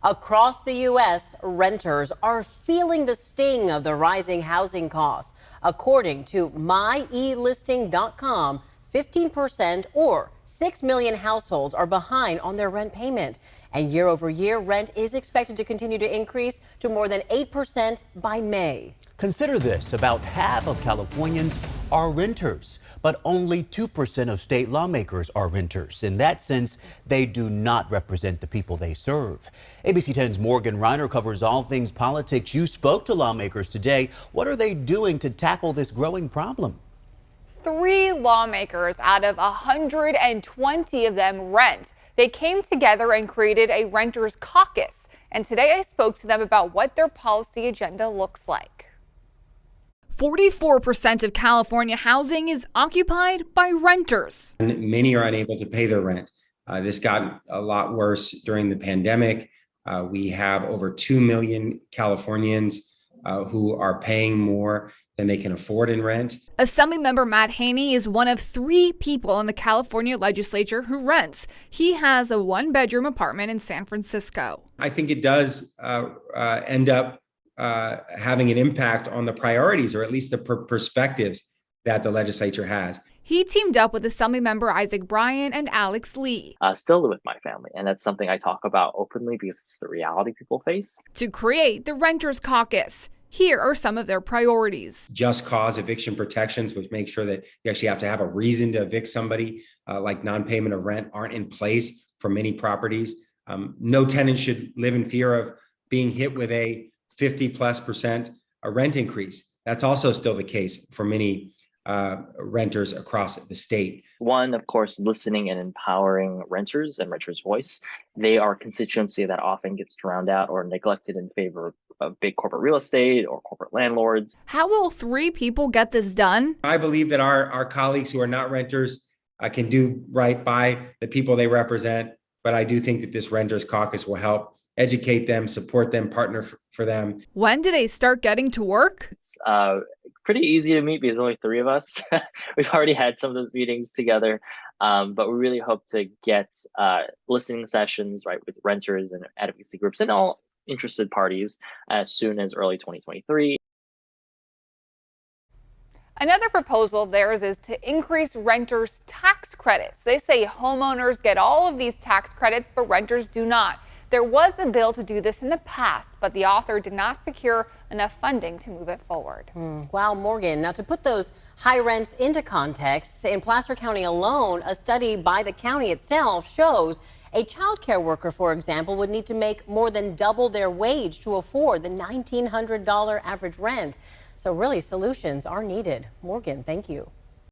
Across the U.S., renters are feeling the sting of the rising housing costs. According to myelisting.com, 15% or 6 million households are behind on their rent payment. And year over year, rent is expected to continue to increase to more than 8% by May. Consider this, about half of Californians are renters, but only 2% of state lawmakers are renters. In that sense, they do not represent the people they serve. ABC 10's Morgan Reiner covers all things politics. You spoke to lawmakers today. What are they doing to tackle this growing problem? 3 lawmakers out of 120 of them rent. They came together and created a Renters Caucus. And today I spoke to them about what their policy agenda looks like. 44% of California housing is occupied by renters. And many are unable to pay their rent. This got a lot worse during the pandemic. We have over 2 million Californians who are paying more than they can afford in rent. Assemblymember Matt Haney is one of 3 people in the California legislature who rents. He has a 1-bedroom apartment in San Francisco. I think it does end up having an impact on the priorities, or at least the perspectives that the legislature has. He teamed up with Assemblymember Isaac Bryan and Alex Lee. Still live with my family, and that's something I talk about openly because it's the reality people face. To create the Renters Caucus. Here are some of their priorities. Just cause eviction protections, which make sure that you actually have to have a reason to evict somebody, like non-payment of rent, aren't in place for many properties. No tenant should live in fear of being hit with a 50+% rent increase. That's also still the case for many renters across the state. One, of course, listening and empowering renters and renters' voice. They are a constituency that often gets drowned out or neglected in favor of big corporate real estate or corporate landlords. How will 3 people get this done? I believe that our colleagues who are not renters can do right by the people they represent, but I do think that this Renters Caucus will help educate them, support them, partner for them. When do they start getting to work? It's pretty easy to meet because there's only 3 of us. We've already had some of those meetings together, but we really hope to get listening sessions right with renters and advocacy groups and all interested parties as soon as early 2023. Another proposal of theirs is to increase renters' tax credits. They say homeowners get all of these tax credits, but renters do not. There was a bill to do this in the past, but the author did not secure enough funding to move it forward. Wow, Morgan. Now, to put those high rents into context, in Placer County alone, a study by the county itself shows a child care worker, for example, would need to make more than double their wage to afford the $1,900 average rent. So really, solutions are needed. Morgan, thank you.